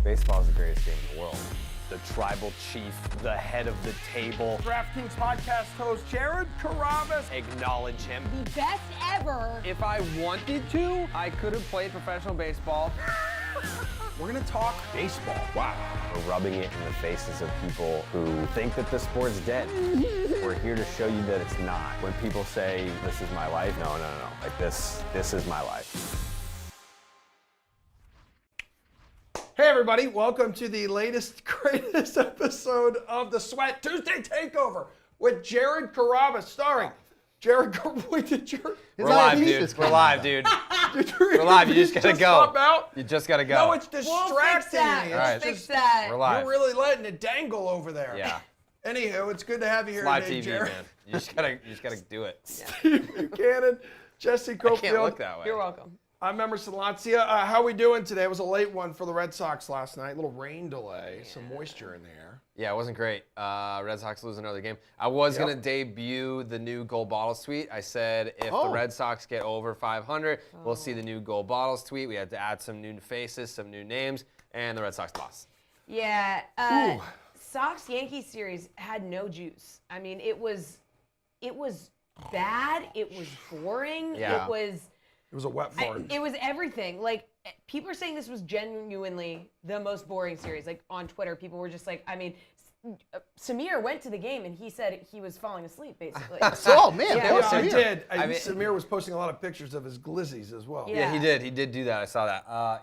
Baseball is the greatest game in the world. The tribal chief, the head of the table. DraftKings podcast host Jared Carrabis. Acknowledge him. The best ever. If I wanted to, I could have played professional baseball. We're going to talk baseball. Wow. We're rubbing it in the faces of people who think that the sport's dead. We're here to show you that it's not. When people say, this is my life, no. Like this is my life. Hey everybody, welcome to the latest, greatest episode of the Sweat Tuesday Takeover with Jared Carrabis, starring Jared Carrabis. We're live, dude. We're live, dude. We're live. You just gotta go. You just gotta go. No, it's distracting me. All right. Fix that. We're live. You're really letting it dangle over there. Yeah. Anywho, it's good to have you here Live today, TV, Jared. man. You just gotta do it. Steve Buchanan, Jesse I Cofield. can't look that way. You're welcome. I'm Member Salancia. How we doing today? It was a late one for the Red Sox last night. A little rain delay, some moisture in the air. Yeah, it wasn't great. Red Sox lose another game. I was going to debut the new Gold Bottles tweet. I said if the Red Sox get over 500, we'll see the new Gold Bottles tweet. We had to add some new faces, some new names, and the Red Sox lost. Yeah. Sox-Yankees series had no juice. I mean, it was bad. It was boring. Yeah. It was a wet fart. It was everything. Like, people are saying this was genuinely the most boring series. Like, on Twitter, people were just like, I mean, Samir went to the game and he said he was falling asleep, basically. Oh, man. Yeah. I did. I mean, Samir was posting a lot of pictures of his glizzies as well. Yeah. He did. He did do that. I saw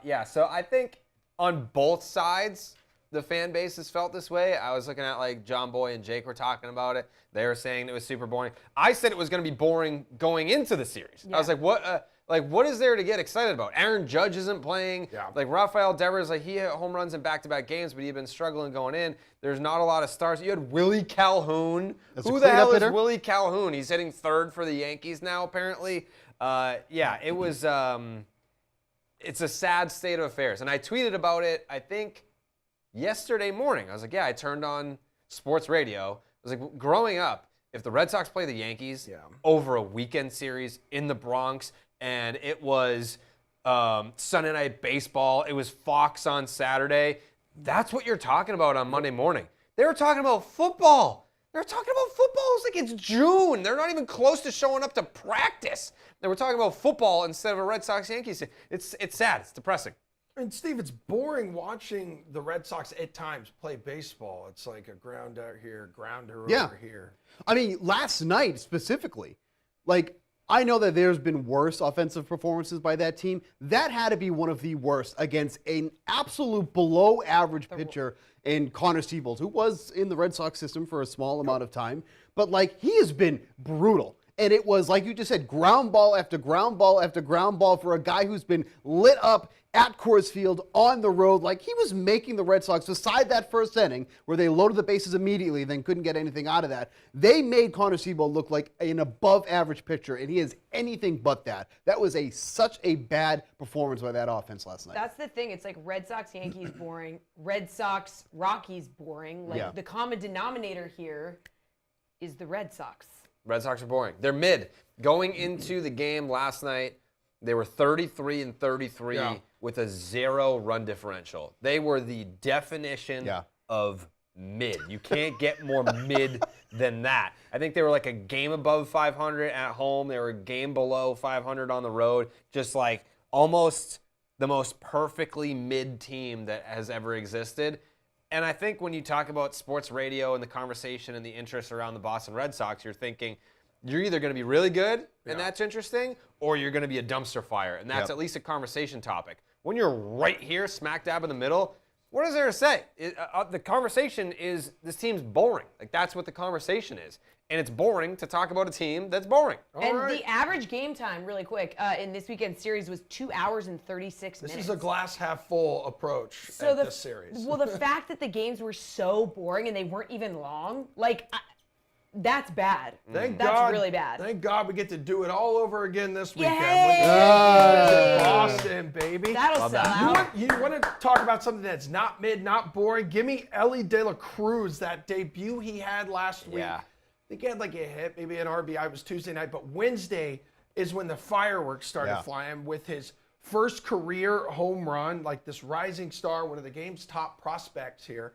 that. So I think on both sides, the fan base has felt this way. I was looking at, like, John Boy and Jake were talking about it. They were saying it was super boring. I said it was going to be boring going into the series. Yeah. I was like, what? What is there to get excited about? Aaron Judge isn't playing. Yeah. Like, Rafael Devers, like, he hit home runs in back-to-back games, but he'd been struggling going in. There's not a lot of stars. You had Willie Calhoun. Who the hell is Willie Calhoun? He's hitting third for the Yankees now, apparently. It was it's a sad state of affairs. And I tweeted about it, I think, yesterday morning. I was like, I turned on sports radio. I was like, growing up, if the Red Sox play the Yankees over a weekend series in the Bronx, and it was Sunday Night Baseball, it was Fox on Saturday, that's what you're talking about on Monday morning. They were talking about football. They're talking about football. It's like it's June. They're not even close to showing up to practice. They were talking about football instead of a Red Sox-Yankees. It's sad. It's depressing. And Steve, it's boring watching the Red Sox at times play baseball. It's like a ground out here, grounder over here. I mean, last night specifically, like, I know that there's been worse offensive performances by that team. That had to be one of the worst against an absolute below-average pitcher in Connor Siebold, who was in the Red Sox system for a small amount of time. But, like, he has been brutal. And it was, like you just said, ground ball after ground ball after ground ball for a guy who's been lit up at Coors Field on the road. Like, he was making the Red Sox, beside that first inning where they loaded the bases immediately, then couldn't get anything out of that. They made Connor Siebold look like an above-average pitcher, and he is anything but that. That was such a bad performance by that offense last night. That's the thing. It's like Red Sox-Yankees boring, Red Sox-Rockies boring. Like, the common denominator here is the Red Sox. Red Sox are boring. They're mid. Going into the game last night, they were 33-33 with a 0-run differential. They were the definition of mid. You can't get more mid than that. I think they were like a game above 500 at home. They were a game below 500 on the road. Just like almost the most perfectly mid team that has ever existed. And I think when you talk about sports radio and the conversation and the interest around the Boston Red Sox, you're thinking you're either going to be really good, and that's interesting, or you're going to be a dumpster fire, and that's at least a conversation topic. When you're right here, smack dab in the middle, what is there to say? The conversation is this team's boring. Like, that's what the conversation is. And it's boring to talk about a team that's boring. The average game time, really quick, in this weekend series was 2 hours and 36 minutes. This is a glass half full approach this series. Well, the fact that the games were so boring and they weren't even long, like, that's bad. That's really bad. Thank God we get to do it all over again this weekend. Yay! Boston, baby. That'll sell out. You want to talk about something that's not mid, not boring? Give me Ellie De La Cruz, that debut he had last week. I think he had like a hit, maybe an RBI. It was Tuesday night, but Wednesday is when the fireworks started flying with his first career home run, like this rising star, one of the game's top prospects here,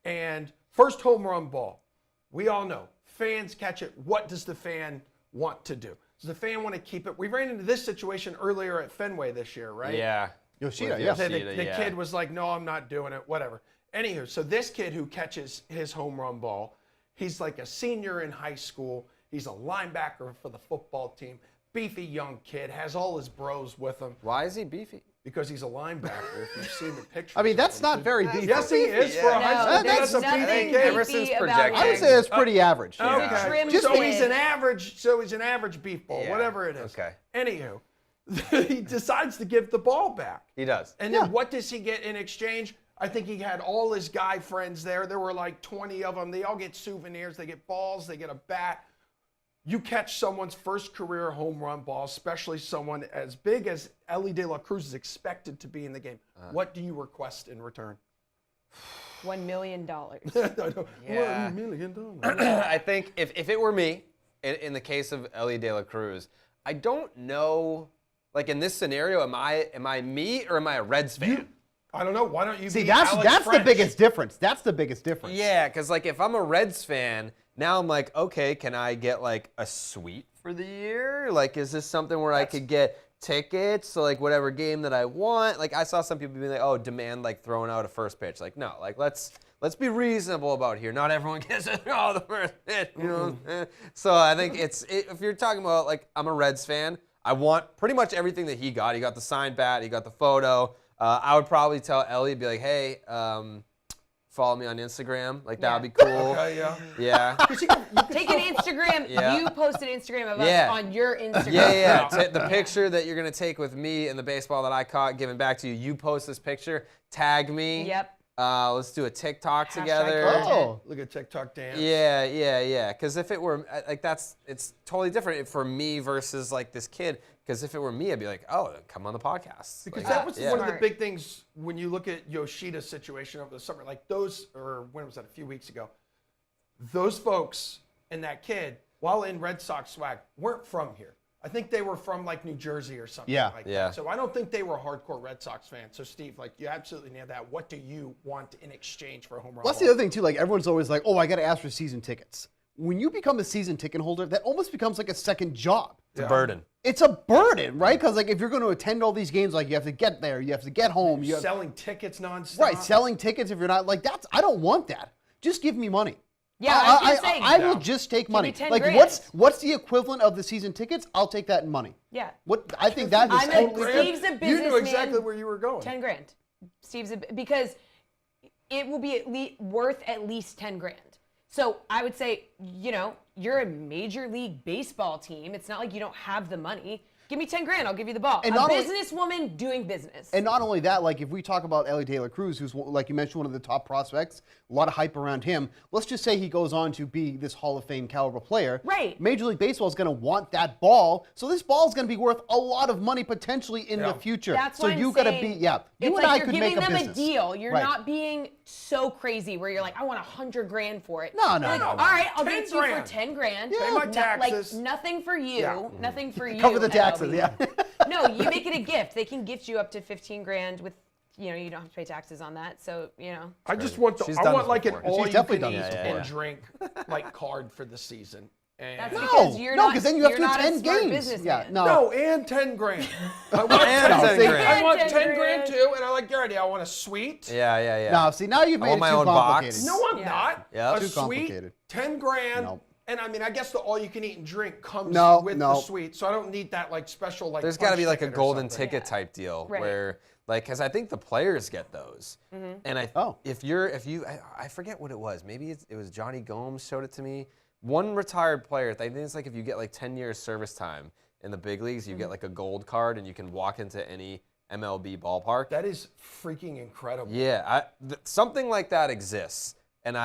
and first home run ball. We all know fans catch it. What does the fan want to do? Does the fan want to keep it? We ran into this situation earlier at Fenway this year, right? Yeah. Yoshida, yeah. The kid was like, no, I'm not doing it, whatever. Anywho, so this kid who catches his home run ball, he's like a senior in high school. He's a linebacker for the football team. Beefy young kid, has all his bros with him. Why is he beefy? Because he's a linebacker, if you've seen the picture. I mean, that's not very beefy. Yes, he is for a high school. No, That's there's a nothing beefy kid. Ever since beefy about projecting- I would him. say it's pretty average. Okay. Trimmed So it. he's an average. So he's an average beef ball, Yeah. whatever it is. Okay. Anywho, he decides to give the ball back. He does. And then what does he get in exchange? I think he had all his guy friends there. There were like 20 of them. They all get souvenirs. They get balls. They get a bat. You catch someone's first career home run ball, especially someone as big as Ellie De La Cruz is expected to be in the game. What do you request in return? $1 million. Yeah. $1 million. I think if it were me, in the case of Ellie De La Cruz, I don't know, like in this scenario, am I me or am I a Reds fan? I don't know. Why don't you See, be that's Alex the French? biggest difference. That's the biggest difference. Yeah, because like if I'm a Reds fan, now I'm like, okay, can I get like a suite for the year? Like, is this something where I could get tickets to like whatever game that I want? Like, I saw some people being like, oh, demand like throwing out a first pitch. Like, no, like let's be reasonable about here. Not everyone gets to throw the first pitch, you know. So I think if you're talking about like I'm a Reds fan, I want pretty much everything that he got. He got the signed bat. He got the photo. I would probably tell Ellie, be like, hey, follow me on Instagram. Like, that would be cool. Okay, yeah. Yeah. Take an Instagram. Yeah. You post an Instagram of Yeah. us on your Instagram. Yeah. The picture that you're going to take with me and the baseball that I caught, giving back to you, you post this picture, tag me. Yep. Let's do a TikTok Hashtag together. content. Oh. Look at TikTok dance. Yeah. Because if it were, like, it's totally different for me versus, like, this kid. Because if it were me, I'd be like, oh, come on the podcast. Because Like, that was yeah. one of the Smart. big things when you look at Yoshida's situation over the summer. Like those, or when was that, a few weeks ago? Those folks and that kid, while in Red Sox swag, weren't from here. I think they were from like New Jersey or something like Yeah. that. So I don't think they were hardcore Red Sox fans. So Steve, like you absolutely nailed that. What do you want in exchange for a home run? Well, that's ball? the other thing too. Like everyone's always like, "Oh, I got to ask for season tickets." When you become a season ticket holder, that almost becomes like a second job. It's a burden. It's a burden, right? Because like if you're going to attend all these games, like you have to get there, you have to get home, you have, Selling tickets nonstop. right, selling tickets. If you're not like that's, I don't want that. Just give me money. Yeah, I was gonna say. I will just take money. me 10 Like grand. what's the equivalent of the season tickets? I'll take that in money. Yeah. What I think that is I'm a- totally. Steve's a You businessman. knew exactly where you were going. 10 grand. Steve's because it will be worth at least 10 grand. So I would say, you're a major league baseball team. It's not like you don't have the money. Give me 10 grand. I'll give you the ball. And a not only- businesswoman doing business. And not only that, like if we talk about Ellie De La Cruz, who's like you mentioned, one of the top prospects, a lot of hype around him. Let's just say he goes on to be this Hall of Fame caliber player. Right. Major League Baseball is going to want that ball, so this ball is going to be worth a lot of money potentially in the future. That's so what you I'm got to saying. be, yeah. You It's and like I you're could giving make a them business. a deal. You're Right. not being so crazy where you're like, I want 100 grand for it. No, You're no, like, no. All right, I'll 10 give it to you for grand. 10 grand. Pay my taxes. Like nothing for you. Yeah. Nothing for you. Cover the taxes, MLB. yeah. No, you make it a gift. They can gift you up to 15 grand with, you don't have to pay taxes on that. So, I just want She's I done want this like an before. all She's you definitely can done eat this and before. drink like card for the season. And that's No, because you're no, not. because then you have you're to not a attend smart games. businessman. Yeah, no. no, and 10 grand. I want And 10 10 grand. grand. I want 10 10 grand grand. too, and I like your idea. I want a suite. Yeah. No, see, now you've I made it want too my own box. complicated. No, I'm Yeah. not. Yeah. A Too suite, complicated. 10 grand. Nope. And I mean, I guess the all you can eat and drink comes No, with no. the suite, so I don't need that like special like. There's got to be punch like a ticket or golden something. ticket type deal Right. where, like, because I think the players get those. And Oh. I forget what it was. Maybe it was Johnny Gomes showed it to me. One retired player, I think it's like if you get like 10 years service time in the big leagues, you get like a gold card and you can walk into any MLB ballpark. That is freaking incredible. Yeah, something like that exists, and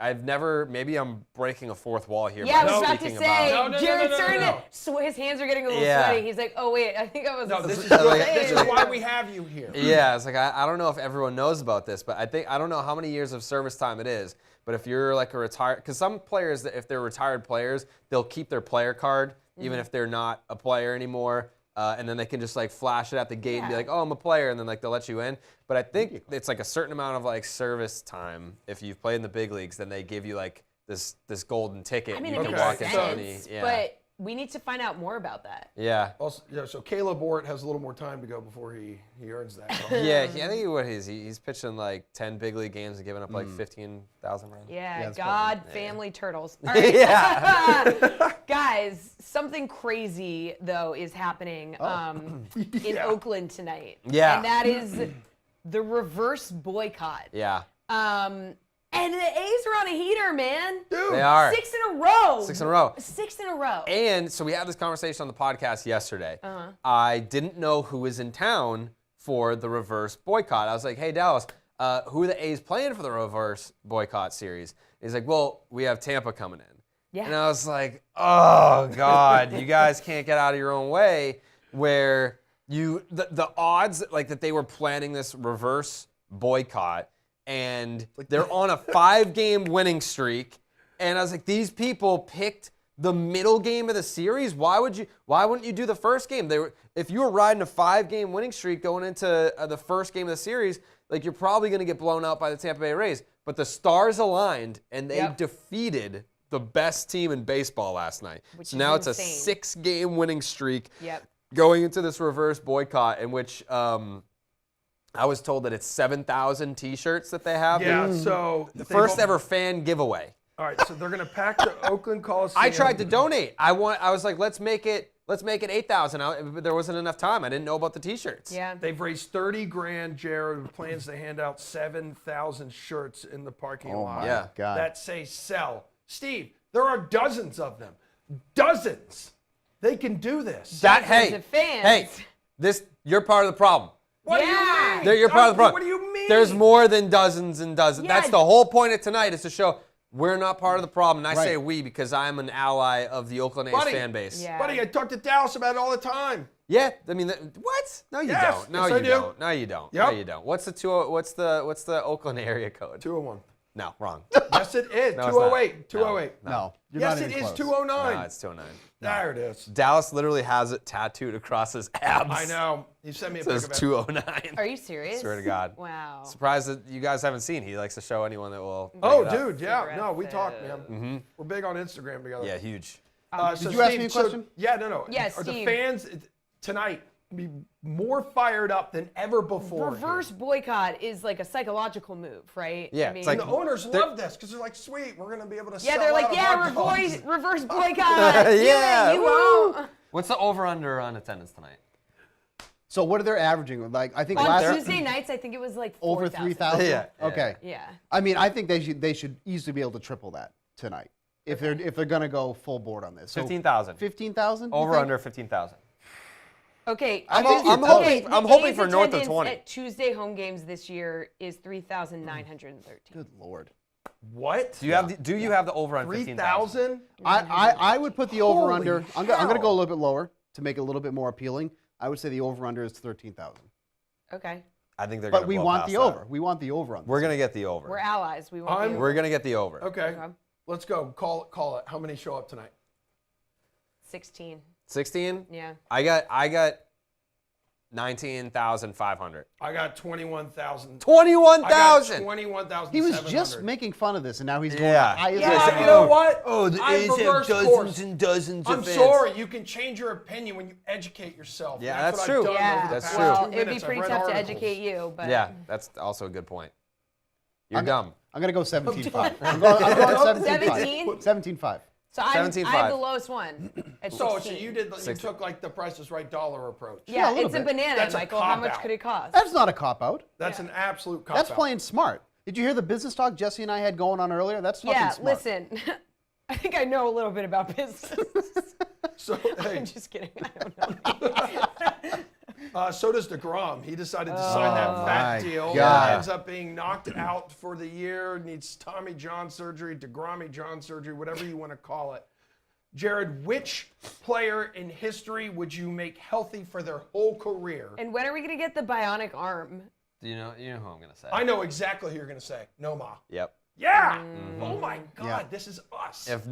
I've never. Maybe I'm breaking a fourth wall here. Yeah, I by was about to speaking say, No, no, no, Jared's no, no, starting no. to, his hands are getting a little Yeah. sweaty. He's like, oh wait, I think I was. No, this is Like- good. This is why we have you here. Yeah, it's like I don't know if everyone knows about this, but I don't know how many years of service time it is. But if you're like a retired, because some players, if they're retired players, they'll keep their player card even if they're not a player anymore. and then they can just like flash it at the gate and be like, oh, I'm a player, and then like they'll let you in. But I think it's like a certain amount of like service time. If you've played in the big leagues, then they give you like this golden ticket. I mean, and it you makes can walk sense, into any. but we need to find out more about that. Yeah. Also, so Caleb Ort has a little more time to go before he earns that. Yeah, I think what he's pitching like 10 big league games and giving up like 15,000 runs. Yeah, that's God, family, turtles. All right. Yeah. Guys, something crazy, though, is happening in Oakland tonight. Yeah. And that is the reverse boycott. Yeah. And the A's are on a heater, man. Dude, They are. 6 in a row. 6 in a row. 6 in a row. And so we had this conversation on the podcast yesterday. I didn't know who was in town for the reverse boycott. I was like, hey, Dallas, who are the A's playing for the reverse boycott series? He's like, well, we have Tampa coming in. Yeah. And I was like, oh, God, you guys can't get out of your own way, where the odds like that they were planning this reverse boycott, and they're on a 5-game winning streak. And I was like, these people picked the middle game of the series. Why wouldn't you do the first game? If you were riding a 5-game winning streak going into the first game of the series, like you're probably going to get blown out by the Tampa Bay Rays. But the stars aligned and they defeated the best team in baseball last night. So now it's a 6-game winning streak going into this reverse boycott, in which I was told that it's 7,000 T-shirts that they have. Yeah, so the first ever fan giveaway. All right, so they're gonna pack the Oakland Coliseum. I tried to donate. I was like, let's make it 8,000. But there wasn't enough time. I didn't know about the T-shirts. Yeah. They've raised $30,000. Jared plans to hand out 7,000 shirts in the parking lot. Yeah. God. That say sell. Steve, there are dozens of them. Dozens. They can do this. Dozens of fans. You're part of the problem. What do you mean? You're part of the problem. What do you mean? There's more than dozens and dozens. Yeah. That's the whole point of tonight, is to show we're not part of the problem. And I say Right. we because I'm an ally of the Oakland A's fan base. Yeah. Buddy, I talk to Dallas about it all the time. Yeah, I mean, what? No, you Yes, don't. No, yes, you I do. don't. No, you don't. No, Yep. you don't. What's the Oakland area code? 201. No, wrong. Yes, it is. No, it's 208. not. 208. No, you're Yes, not it even is close. 209. No, it's 209. There it is. Dallas literally has it tattooed across his abs. I know. You sent me a It says pic of it. 209. Are you serious? Swear to God. Wow. Surprised that you guys haven't seen. He likes to show anyone that will. Oh, bring it up. dude, yeah. No, we talk, man. Mm-hmm. We're big on Instagram together. Yeah, huge. So Did you ask Steve, me a question? Yeah, no. Yeah, Are the Steve. fans tonight be more fired up than ever before? Reverse boycott is like a psychological move, right? Yeah, I mean, it's like- And the owners love this because they're like, sweet, we're going to be able to sell they're like, out of yeah, hot dogs. reverse boycott. Do Yeah, it, you woo. won't. What's the over/under on attendance tonight? So what are they averaging? Like I think On last Tuesday nights, I think it was like over 4,000. 3,000. Yeah. Okay. Yeah. I mean, I think they should easily be able to triple that tonight if they're gonna go full board on this. So 15,000. 15,000. Over/under 15,000. Okay. I'm okay, hoping A's for north of attendance 20. At Tuesday home games this year is 3,913. Good Lord. What? Do you have the over on 15,000? 3,000? I would put the over under. Holy I'm gonna go a hell. little bit lower to make it a little bit more appealing. I would say the over under is 13,000. Okay. I think they're But gonna we blow want past the that. over. We want the over on this. We're gonna get the over. We're allies. We want you. We're gonna get the over. Okay. Okay. Let's go. Call it. How many show up tonight? 16. 16. Yeah. I got 19,500. I got 21,000. 21,000. 21,000. He was just making fun of this, and now he's going Yeah. the highest. Yeah, rating. you know what? Oh, the I A's have reversed dozens course. and dozens I'm of fans. sorry. You can change your opinion when you educate yourself. Yeah, That's that's what I've true. done Yeah. over the That's past true. Well, 2 it'd be minutes. I've pretty read tough to articles. educate you, but Yeah, that's also a good point. You're dumb. I'm gonna go 17.5. I'm going 17.5. 17.5. so I have 17.5. the lowest one at 16. So you took like the Price is Right dollar approach. Yeah, a little it's a bit. banana, That's a Michael. How much cop-out. could it cost? That's not a cop out. That's an absolute cop That's out. playing smart. Did you hear the business talk Jesse and I had going on earlier? That's fucking Yeah, smart. listen. I think I know a little bit about business. So hey, I'm just kidding. I don't know. so does DeGrom. He decided to sign that fat my deal. God. Ends up being knocked out for the year. Needs Tommy John surgery, DeGrommy John surgery, whatever you want to call it. Jared, which player in history would you make healthy for their whole career? And when are we going to get the bionic arm? You know who I'm gonna say. I know exactly who you're going to say. Noma. Yep. Yeah. Oh my God, Yeah. this is us. If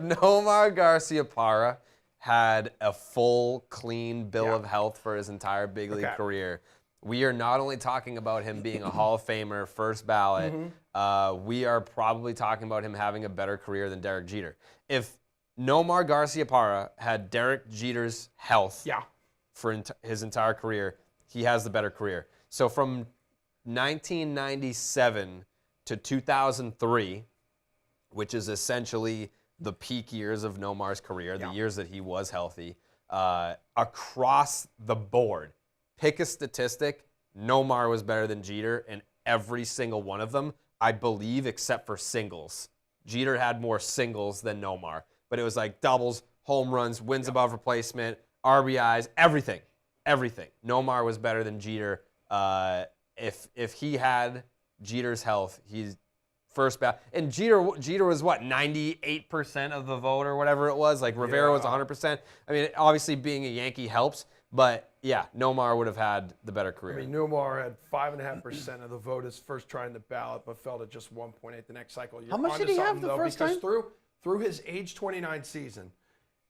Nomar Garciaparra had a full, clean bill of health for his entire big league career, we are not only talking about him being a Hall of Famer, first ballot, we are probably talking about him having a better career than Derek Jeter. If Nomar Garciaparra had Derek Jeter's health for his entire career, he has the better career. So from 1997 to 2003, which is essentially the peak years of Nomar's career, the years that he was healthy, across the board, pick a statistic, Nomar was better than Jeter in every single one of them, I believe, except for singles. Jeter had more singles than Nomar, but it was like doubles, home runs, wins above replacement, RBIs, everything. Nomar was better than Jeter. If he had Jeter's health, he's first ballot. And Jeter was what, 98% of the vote or whatever it was? Like Rivera was 100%. I mean, obviously being a Yankee helps, but yeah, Nomar would have had the better career. I mean, Nomar had 5.5% of the vote his first try in the ballot, but fell to just 1.8 the next cycle. How much did he have the first time? Because through his age 29 season,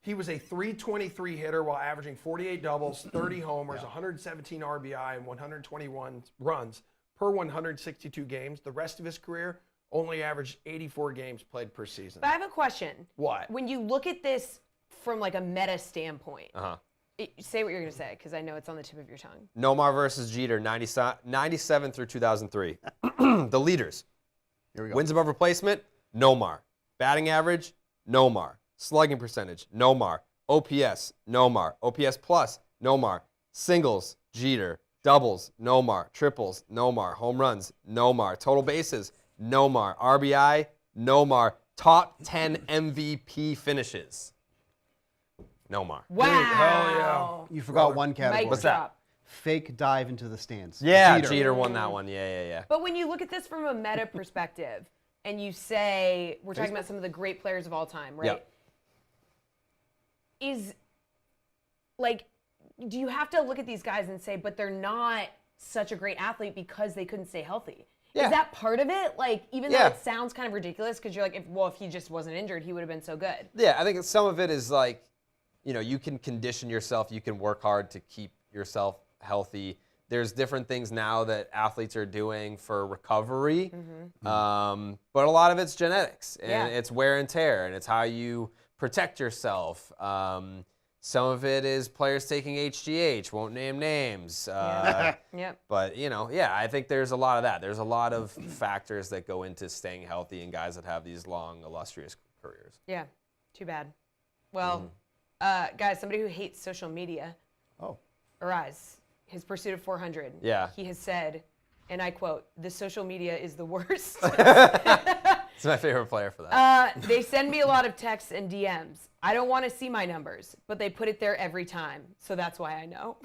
he was a .323 hitter while averaging 48 doubles, 30 homers, 117 RBI, and 121 runs per 162 games. The rest of his career only averaged 84 games played per season. But I have a question. What? When you look at this from like a meta standpoint, say what you're going to say, because I know it's on the tip of your tongue. Nomar versus Jeter, 97 through 2003. The leaders. Here we go. Wins above replacement, Nomar. Batting average, Nomar. Slugging percentage, Nomar. OPS, Nomar. OPS plus, Nomar. Singles, Jeter. Doubles, Nomar. Triples, Nomar. Home runs, Nomar. Total bases, Nomar. RBI, Nomar. Top 10 MVP finishes, Nomar. Wow. Hell You forgot one category. Mic What's that? drop. Fake dive into the stands. Yeah, Jeter won that one. Yeah. But when you look at this from a meta perspective, and you say, we're talking about some of the great players of all time, right? Yep. Do you have to look at these guys and say, but they're not such a great athlete because they couldn't stay healthy? Yeah. Is that part of it? Like, even though it sounds kind of ridiculous, because you're like, if he just wasn't injured, he would have been so good. Yeah, I think some of it is like, you can condition yourself, you can work hard to keep yourself healthy. There's different things now that athletes are doing for recovery, but a lot of it's genetics, and it's wear and tear, and it's how you protect yourself. Some of it is players taking HGH, won't name names. But, I think there's a lot of that. There's a lot of factors that go into staying healthy in guys that have these long, illustrious careers. Yeah, too bad. Well, guys, somebody who hates social media, Arise, his pursuit of 400. Yeah. He has said, and I quote, "The social media is the worst." It's my favorite player for that. They send me a lot of texts and DMs. I don't want to see my numbers, but they put it there every time, so that's why I know.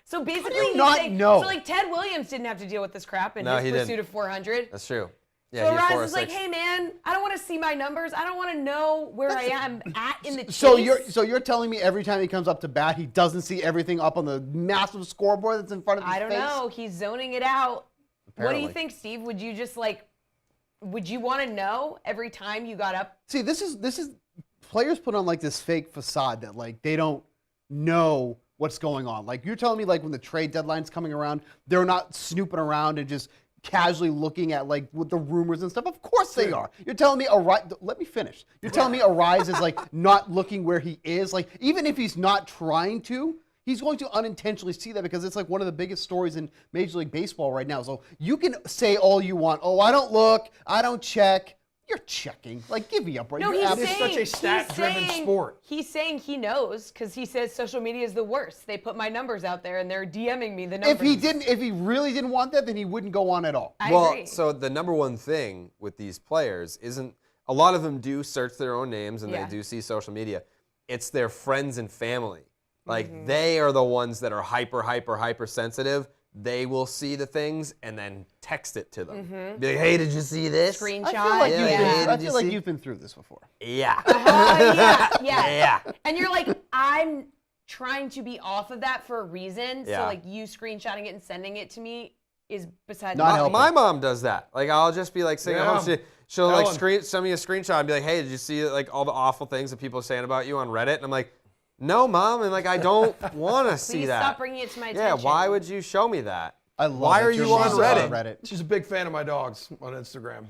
So basically, he's saying, know? So like Ted Williams didn't have to deal with this crap in his pursuit of 400. That's true. So Arise is like, hey man, I don't want to see my numbers. I don't want to know where I am at in the chase. So you're telling me every time he comes up to bat, he doesn't see everything up on the massive scoreboard that's in front of his face? I don't know. He's zoning it out. Apparently. What do you think, Steve? Would you just would you want to know every time you got up? See, this is players put on like this fake facade that like they don't know what's going on. Like you're telling me like when the trade deadline's coming around, they're not snooping around and just casually looking at like with the rumors and stuff. Of course they are. You're telling me let me finish. You're telling me Arise is like not looking where he is. Like even if he's not trying to, he's going to unintentionally see that because it's like one of the biggest stories in Major League Baseball right now. So you can say all you want. Oh, I don't look. I don't check. You're checking. Like, give me a break. No, It's such a stat-driven sport. He's saying he knows because he says social media is the worst. They put my numbers out there and they're DMing me the numbers. If he really didn't want that, then he wouldn't go on at all. I agree. So the number one thing with these players isn't, a lot of them do search their own names and they do see social media. It's their friends and family. Like they are the ones that are hyper sensitive. They will see the things and then text it to them. Be like, hey, did you see this? Screenshot. I feel like you've been through this before. Yeah. Yeah. And you're like, I'm trying to be off of that for a reason. Yeah. So like you screenshotting it and sending it to me is besides Not helping. My mom does that. Like I'll just be like saying, she'll like Ellen. send me a screenshot and be like, hey, did you see like all the awful things that people are saying about you on Reddit? And I'm like, No, Mom, and like I don't want to see Please that. stop bringing it to my Yeah, attention. why would you show me that? I love Why it. are Your you on mom's Reddit? She's a big fan of my dogs on Instagram.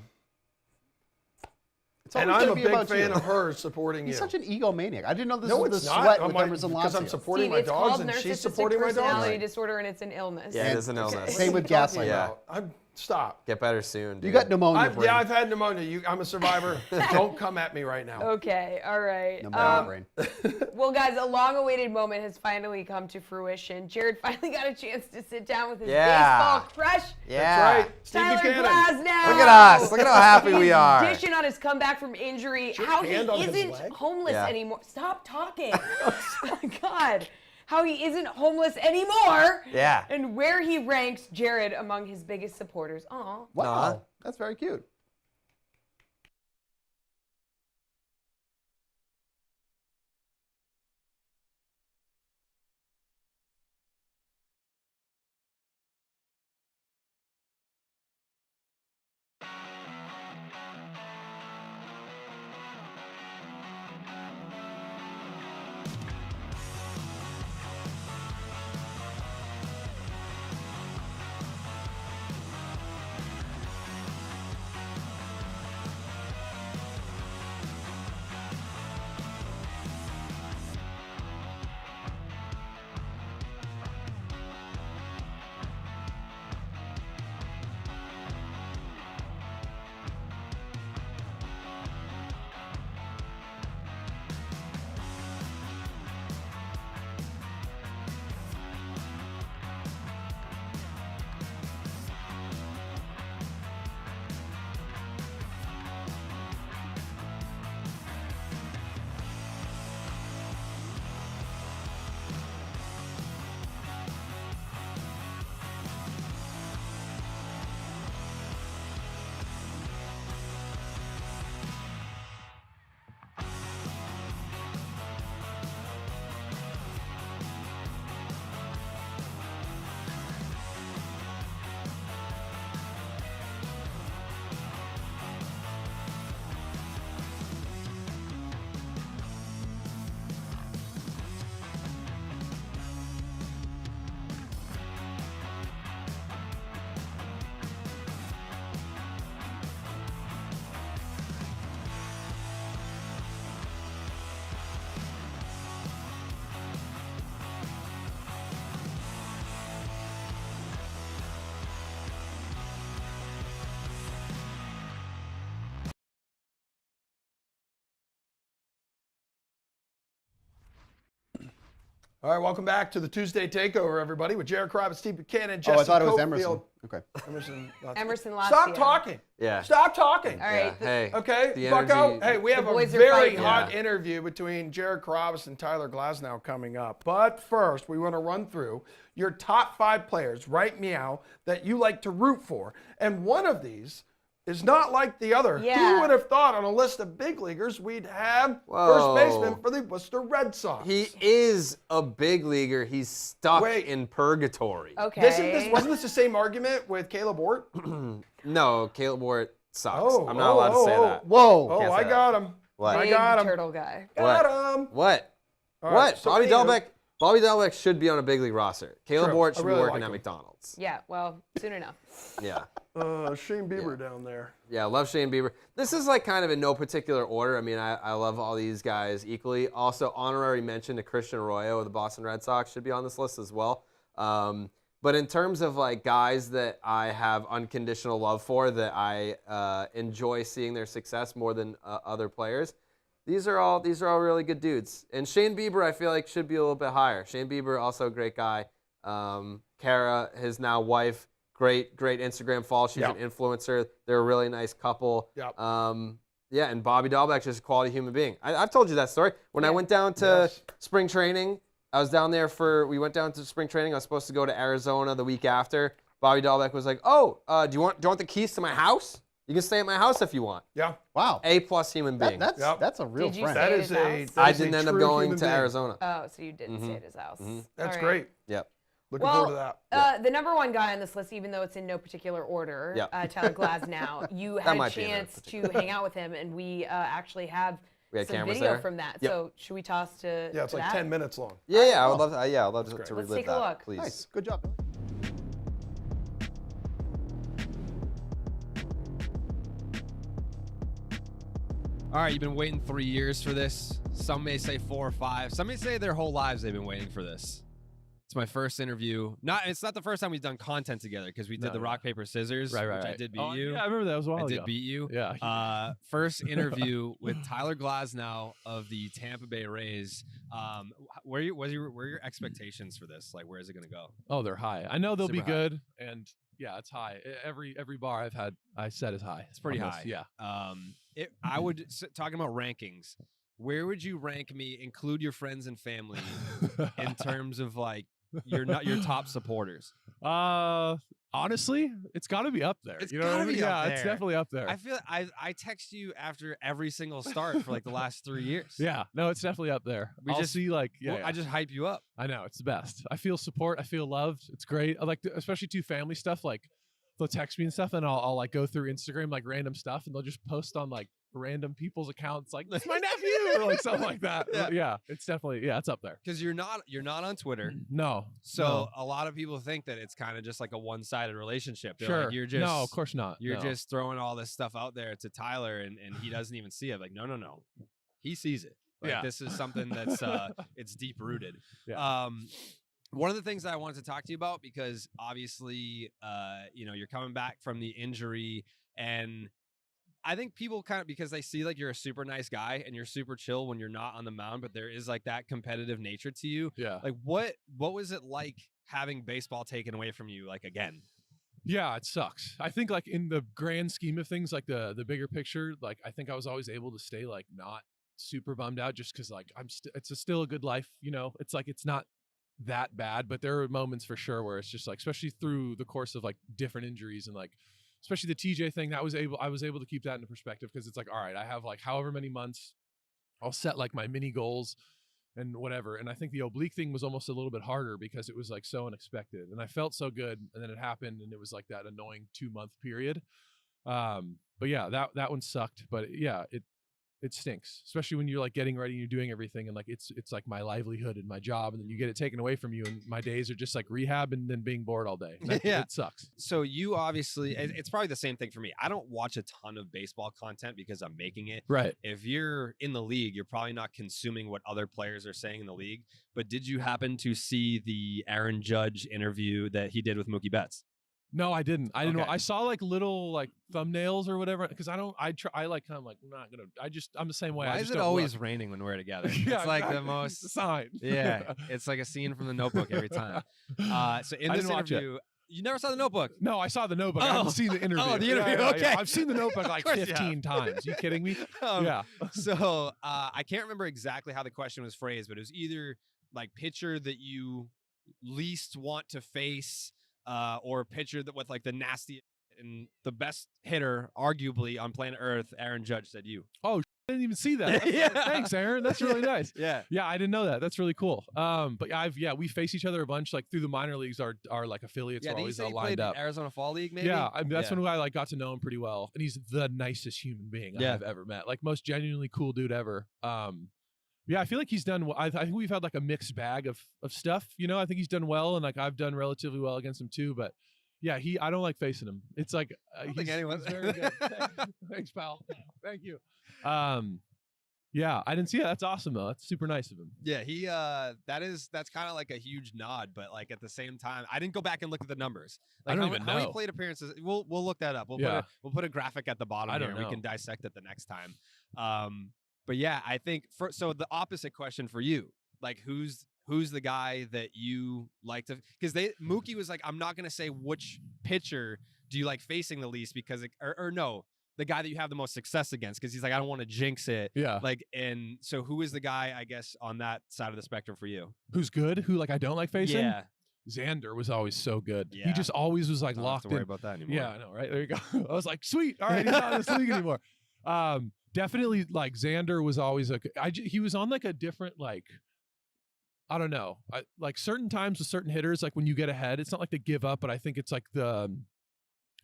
It's And always I'm a gonna be big about fan you. of her supporting He's you. such an egomaniac. I didn't know this No, was it's the not. sweat I'm with like, Emerson because I'm Lafayette. supporting Steve, my it's dogs called and narcissistic she's supporting my personality dogs. disorder, and it's an illness. Yeah, it is an illness. What Same are with you talking gaslighting. Yeah. about? Stop. Get better soon, dude. You got pneumonia, brain. Yeah, I've had pneumonia. I'm a survivor. Don't come at me right now. Okay, all right. Pneumonia, brain. Well, guys, a long-awaited moment has finally come to fruition. Jared finally got a chance to sit down with his baseball crush, Yeah. That's right. Steve Tyler Buchanan. Glasnow. Look at us. Look at how happy we He's are. dishing on his comeback from injury. your How he hand on his isn't leg? homeless Yeah. anymore. Stop talking. Oh my God. How he isn't homeless anymore. Yeah. And where he ranks Jared among his biggest supporters. Aw. Wow, that's very cute. All right, welcome back to the Tuesday Takeover, everybody, with Jared Cruz, Steve Buchanan, Jesse Oh, I thought it was Cofield. Emerson. Okay. Emerson Stop Lafayette. talking. Yeah. Stop talking. All right. Yeah. Hey. Okay, The Bucko. energy- Hey, we have The a boys are very fighting. hot Yeah. interview between Jared Cruz and Tyler Glasnow coming up. But first, we want to run through your top 5 players, right meow, that you like to root for. And one of these is not like the other. Yeah. Who would have thought on a list of big leaguers we'd have Whoa. first baseman for the Worcester Red Sox? He is a big leaguer. He's stuck Wait. in purgatory. Okay. Wasn't this the same argument with Caleb Ward? No, Caleb Ward sucks. Oh, I'm not allowed to say that. Whoa. Oh, Can't say I that. got him. What? I Big got him. turtle guy. Got him. What? All What? right, so Bobby anywho- Delbeck should be on a big league roster. Caleb True. Ward I should really be working like at him. McDonald's. Yeah, well, soon enough. Yeah. Shane Bieber down there. Yeah, love Shane Bieber. This is like kind of in no particular order. I mean, I love all these guys equally. Also, honorary mention to Christian Arroyo of the Boston Red Sox should be on this list as well. But in terms of like guys that I have unconditional love for, that I enjoy seeing their success more than other players, these are all really good dudes. And Shane Bieber, I feel like should be a little bit higher. Shane Bieber, also a great guy. Kara, his now wife, great Instagram follow. She's an influencer. They're a really nice couple. Yep. Yeah, and Bobby Dahlbeck's just a quality human being. I've told you that story. When I went down to spring training, I was down there we went down to spring training. I was supposed to go to Arizona the week after. Bobby Dahlbeck was like, "Oh, do you want the keys to my house? You can stay at my house if you want." Yeah. Wow. A+ human being. That's a real Did you friend. say- That Stay is at a. his that I is a didn't end up true going human to being. Arizona. Oh, so you didn't stay at his house. That's All right. great. Yep. Looking forward to that. The number one guy on this list, even though it's in no particular order, Yep. Tyler Glasnow, you had a might be in no chance to hang out with him, and we actually have We had some cameras video there? from that. Yep. So should we toss to Yeah, it's like that? 10 minutes long. Yeah, I would love to. Yeah, I'd love to Let's relive take a that. look. Please. Nice. Good job. All right, you've been waiting 3 years for this. Some may say 4 or 5. Some may say their whole lives they've been waiting for this. It's my first interview. It's not the first time we've done content together because we did the rock, paper, scissors, which I did beat you. Yeah, I remember that. Was a while I ago. did beat you. Yeah. First interview with Tyler Glasnow of the Tampa Bay Rays. Where are your expectations for this? Like, where is it going to go? Oh, they're high. I know they'll Super be good, and yeah, it's high. Every bar I've had, I said is high. It's pretty on this. high. Yeah. I would talking about rankings. Where would you rank me? Include your friends and family in terms of like your top supporters. Honestly, it's got to be up there. It's you know what I gotta mean? be up Yeah, there. it's definitely up there. I feel I text you after every single start for like the last 3 years. Yeah, no, it's definitely up there. I'll see like I just hype you up. I know, it's the best. I feel support. I feel loved. It's great. I like, especially to family stuff. Like they'll text me and stuff, and I'll like go through Instagram like random stuff, and they'll just post on like random people's accounts like that's my nephew or like something like that. Yeah, it's definitely it's up there. Because you're not on Twitter. No. So a lot of people think that it's kind of just like a one-sided relationship. They're Sure. like, you're just no, of course not. You're No. just throwing all this stuff out there to Tyler and he doesn't even see it. Like, no. He sees it. Like this is something that's it's deep rooted. Yeah. One of the things that I wanted to talk to you about, because obviously you're coming back from the injury, and I think people kind of, because they see like you're a super nice guy and you're super chill when you're not on the mound, but there is like that competitive nature to you. Yeah. Like what was it like having baseball taken away from you like again? Yeah, it sucks. I think like in the grand scheme of things, like the bigger picture, like I think I was always able to stay like not super bummed out just because like it's still a good life, you know. It's like it's not that bad, but there are moments for sure where it's just like, especially through the course of like different injuries and like especially the TJ thing, I was able to keep that into perspective because it's like, all right, I have like however many months, I'll set like my mini goals and whatever. And I think the oblique thing was almost a little bit harder because it was like so unexpected and I felt so good, and then it happened and it was like that annoying 2-month period. But yeah, that one sucked. But yeah, it stinks, especially when you're like getting ready and you're doing everything and like it's like my livelihood and my job, and then you get it taken away from you, and my days are just like rehab and then being bored all day. It sucks. So you obviously, it's probably the same thing for me. I don't watch a ton of baseball content because I'm making it. Right. If you're in the league, you're probably not consuming what other players are saying in the league. But did you happen to see the Aaron Judge interview that he did with Mookie Betts? No, I didn't. I didn't. Okay. I saw like little like thumbnails or whatever because I like kind of like I'm not gonna. I'm the same way. Why I is just it don't always look. raining when we're together? Yeah, It's like the exactly. most It's a sign. Yeah, it's like a scene from The Notebook every time. So in I this didn't watch it. interview, you never saw The Notebook. No, I saw the Notebook. I haven't seen the interview. Oh, the interview. Okay. I've seen the Notebook like course you 15 times. You kidding me? Yeah. So I can't remember exactly how the question was phrased, but it was either like pitcher that you least want to face, or a pitcher that with like the nastiest and the best hitter, arguably on planet Earth. Aaron Judge said you. Oh, I didn't even see that. Thanks, Aaron. That's really nice. Yeah. Yeah, I didn't know that. That's really cool. But we face each other a bunch like through the minor leagues. Our like affiliates Yeah, are did he always say he lined played up. in Arizona Fall League? Maybe. Yeah, I mean, that's when I like got to know him pretty well, and he's the nicest human being I've ever met. Like most genuinely cool dude ever. Yeah, I feel like he's done well. I think we've had like a mixed bag of stuff. You know, I think he's done well, and like I've done relatively well against him too. But yeah, I don't like facing him. It's like I don't think anyone's very good. Thanks, pal. Thank you. Yeah, I didn't see it. That's awesome though. That's super nice of him. Yeah, he that's kind of like a huge nod, but like at the same time, I didn't go back and look at the numbers. Like I don't how even many know. plate appearances. We'll look that up. We'll put a graphic at the bottom I here, don't and we know. can dissect it the next time. But yeah, I think so the opposite question for you, like who's the guy that you like to, because Mookie was like, I'm not gonna say which pitcher do you like facing the least because or no, the guy that you have the most success against, because he's like, I don't want to jinx it. Yeah. Like, and so who is the guy, I guess, on that side of the spectrum for you? Who's good? Who like I don't like facing? Yeah. Xander was always so good. Yeah. He just always was like Don't locked have to worry in. about that anymore. Yeah, I know, right? There you go. I was like, sweet. All right, he's not in this league anymore. Definitely, like Xander was always he was on like a different like, I don't know, like certain times with certain hitters, like when you get ahead, it's not like they give up, but I think it's like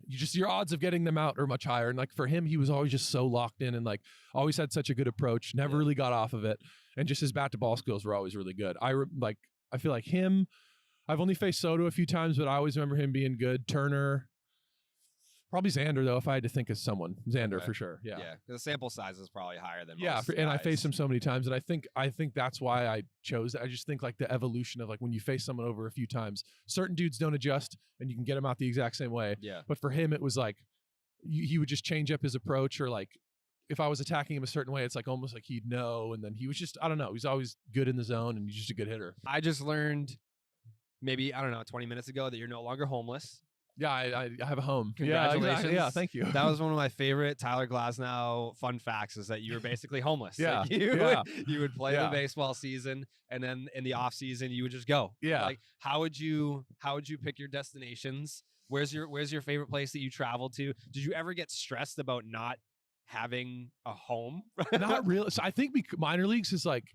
your odds of getting them out are much higher. And like for him, he was always just so locked in and like always had such a good approach, never really got off of it. And just his bat to ball skills were always really good. I feel like him, I've only faced Soto a few times, but I always remember him being good. Turner, probably Xander though, if I had to think of someone. Xander for sure. Yeah. Yeah. The sample size is probably higher than yeah. most And I guys. faced him so many times. And I think that's why I chose that. I just think like the evolution of like when you face someone over a few times, certain dudes don't adjust and you can get them out the exact same way. Yeah. But for him, it was like, he would just change up his approach, or like if I was attacking him a certain way, it's like almost like he'd know. And then he was just, I don't know. He's always good in the zone and he's just a good hitter. I just learned maybe, I don't know, 20 minutes ago that you're no longer homeless. Yeah, I have a home. Congratulations. Yeah, exactly. Yeah, thank you. That was one of my favorite Tyler Glasnow fun facts, is that you were basically homeless. Yeah, Like you would play the baseball season, and then in the off season you would just go. Yeah. Like how would you pick your destinations? Where's your favorite place that you traveled to? Did you ever get stressed about not having a home? Not really. So I think minor leagues is like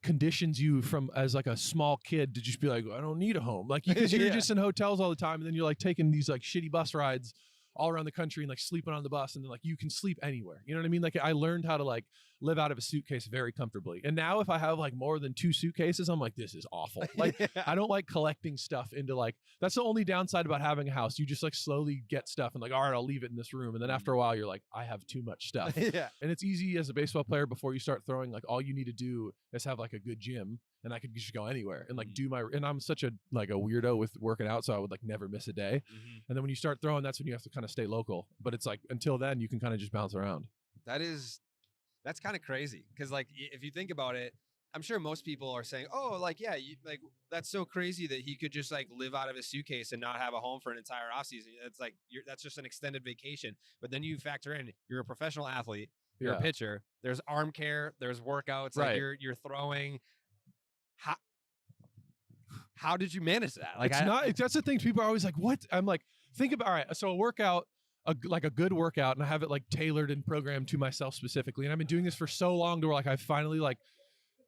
conditions you from as like a small kid to just be like, I don't need a home, like because you're just in hotels all the time, and then you're like taking these like shitty bus rides all around the country and like sleeping on the bus, and then like you can sleep anywhere, you know what I mean? Like I learned how to like live out of a suitcase very comfortably, and now if I have like more than 2 suitcases, I'm like, this is awful. Like I don't like collecting stuff into like, that's the only downside about having a house. You just like slowly get stuff and like, all right, I'll leave it in this room, and then after a while you're like, I have too much stuff. Yeah. And it's easy as a baseball player, before you start throwing, like all you need to do is have like a good gym, and I could just go anywhere and like and I'm such a weirdo with working out, so I would like never miss a day. And then when you start throwing, that's when you have to kind of stay local, but it's like until then you can kind of just bounce around. That's kind of crazy, because like if you think about it, I'm sure most people are saying, oh, like, yeah, like that's so crazy that he could just like live out of his suitcase and not have a home for an entire offseason. It's like that's just an extended vacation. But then you factor in, you're a professional athlete, you're a pitcher, there's arm care, there's workouts, like you're throwing. How did you manage that? Like that's the thing. People are always like, what? I'm like, think about, all right, so a workout, like a good workout, and I have it like tailored and programmed to myself specifically. And I've been doing this for so long to where like I finally like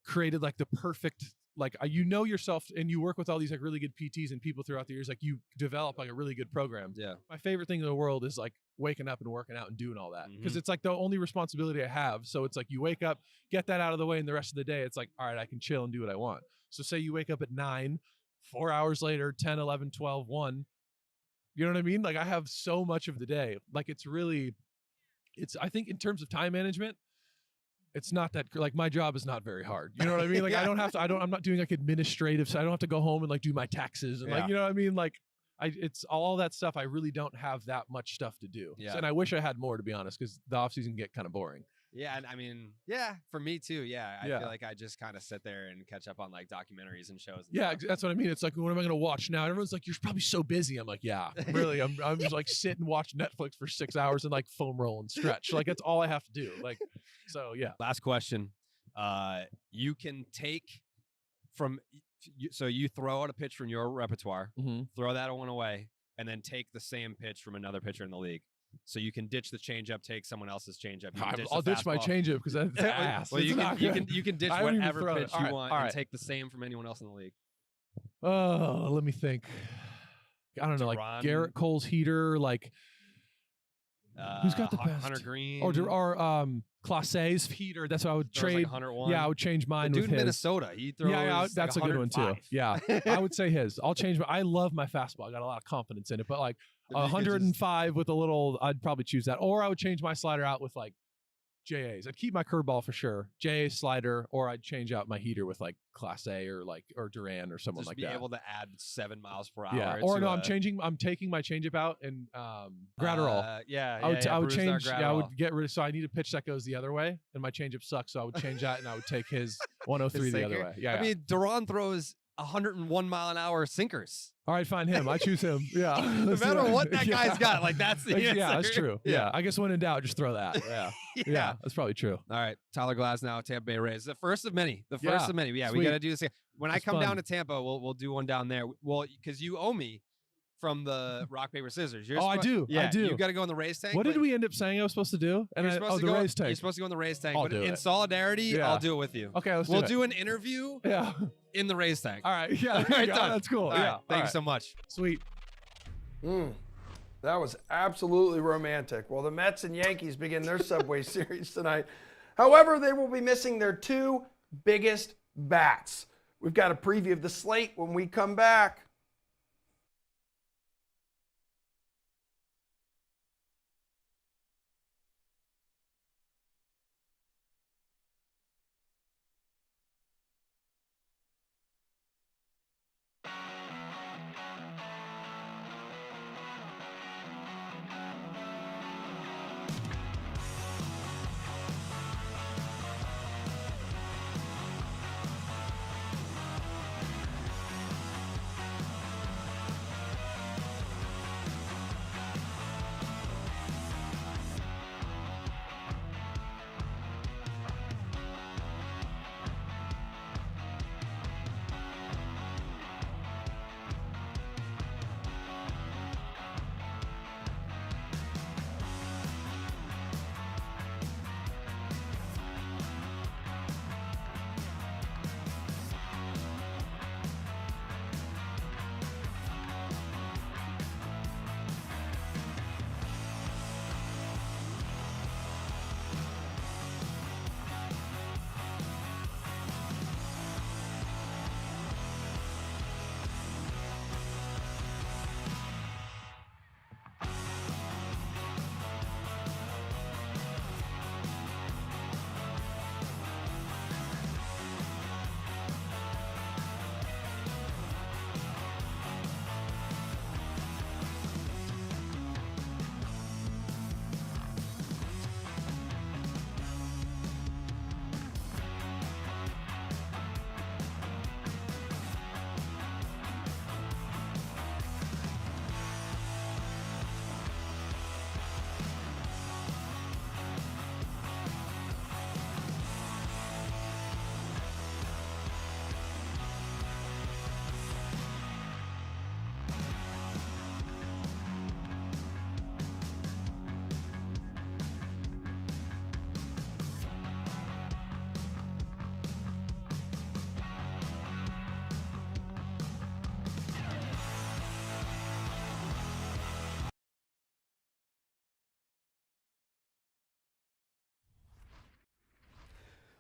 created like the perfect, like you know yourself, and you work with all these like really good PTs and people throughout the years, like you develop like a really good program. Yeah. My favorite thing in the world is like waking up and working out and doing all that, because it's like the only responsibility I have. So it's like you wake up, get that out of the way, and the rest of the day it's like, all right, I can chill and do what I want. So say you wake up at 9, 4 hours later, 10, 11, 12, 1, you know what I mean? Like I have so much of the day. Like I think in terms of time management, it's not that, like my job is not very hard. You know what I mean? Like I'm not doing like administrative, so I don't have to go home and like do my taxes and like, you know what I mean? Like it's all that stuff. I really don't have that much stuff to do. Yeah. So, and I wish I had more, to be honest, because the off season can get kind of boring. Yeah, and I mean, for me too. Yeah, I feel like I just kind of sit there and catch up on like documentaries and shows. And stuff. That's what I mean. It's like, what am I going to watch now? Everyone's like, you're probably so busy. I'm like, yeah, really. I'm just like sit and watch Netflix for 6 hours and like foam roll and stretch. Like that's all I have to do. Like, so yeah. Last question. You can take so you throw out a pitch from your repertoire, throw that one away, and then take the same pitch from another pitcher in the league. So you can ditch the changeup, take someone else's changeup. I'll ditch my changeup because that's ass. Well, you can ditch whatever pitch you want and right. take the same from anyone else in the league. Oh, let me think. I don't know, like Garrett Cole's heater, like who's got the best? Hunter Green or Clase's heater. That's what I would trade. Like 101. Yeah, I would change mine the with dude in his. Minnesota. He throws. That's like a good one too. 105. Yeah, I would say his. I'll change. I love my fastball. I got a lot of confidence in it, but like 105 with a little, I'd probably choose that. Or I would change my slider out with like JAs. I'd keep my curveball for sure. JA slider, or I'd change out my heater with like Class A or Duran or someone Just like be that. able to add 7 miles per hour. Yeah. Or no, I'm taking my changeup out and Gratterall. I would change. Yeah, I would get rid of. So I need a pitch that goes the other way, and my changeup sucks. So I would change that, and I would take his 103 the other way. Yeah. I mean, Duran throws 101 mile an hour sinkers. All right, fine him. I choose him. Yeah. No matter what that guy's got, like that's the answer. Yeah, that's true. Yeah. I guess when in doubt, just throw that. Yeah. That's probably true. All right, Tyler Glasnow, Tampa Bay Rays, the first of many. Yeah, Sweet. we got to do this. When I come fun. down to Tampa, we'll do one down there. Well, because you owe me from the rock paper scissors. I do. Yeah, I do. You got to go in the Rays tank. What did we end up saying I was supposed to do? And the Rays tank. You're supposed to go in the Rays tank. I'll But do in it. solidarity, Yeah. I'll do it with you. Okay, we'll do it. do an interview. Yeah. In the Rays tank. All right. Yeah. All right, yeah, done. that's cool. All right, Yeah. thank you so much. Sweet. That was absolutely romantic. Well, the Mets and Yankees begin their Subway Series tonight. However, they will be missing their two biggest bats. We've got a preview of the slate when we come back.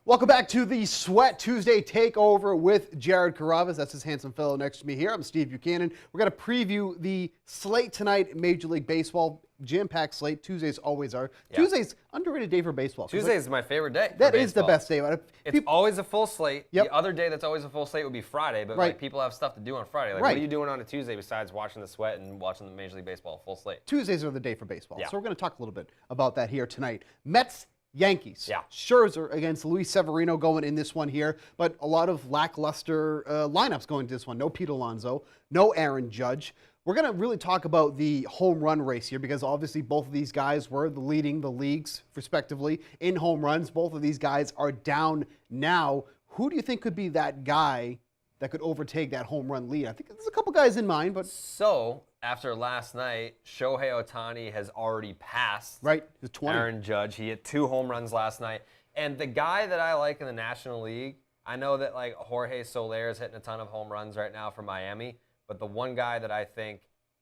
Welcome back to the Sweat Tuesday Takeover with Jared Carrabas. That's his handsome fellow next to me here. I'm Steve Buchanan. We're going to preview the slate tonight in Major League Baseball. Jam-packed slate. Tuesdays always are. Yeah. Tuesday's underrated day for baseball. Tuesday is my favorite day. That is the best day. It's always a full slate. Yep. The other day that's always a full slate would be Friday, but like people have stuff to do on Friday. Like, what are you doing on a Tuesday besides watching the Sweat and watching the Major League Baseball full slate? Tuesdays are the day for baseball. Yeah. So we're going to talk a little bit about that here tonight. Mets, Yankees. Yeah. Scherzer against Luis Severino going in this one here, but a lot of lackluster lineups going to this one. No Pete Alonso, no Aaron Judge. We're going to really talk about the home run race here because obviously both of these guys were leading the leagues respectively in home runs. Both of these guys are down now. Who do you think could be that guy that could overtake that home run lead? I think there's a couple guys in mind, but so after last night, Shohei Ohtani has already passed He's 20. Aaron Judge. He hit 2 home runs last night. And the guy that I like in the National League, I know that like Jorge Soler is hitting a ton of home runs right now for Miami, but the one guy that I think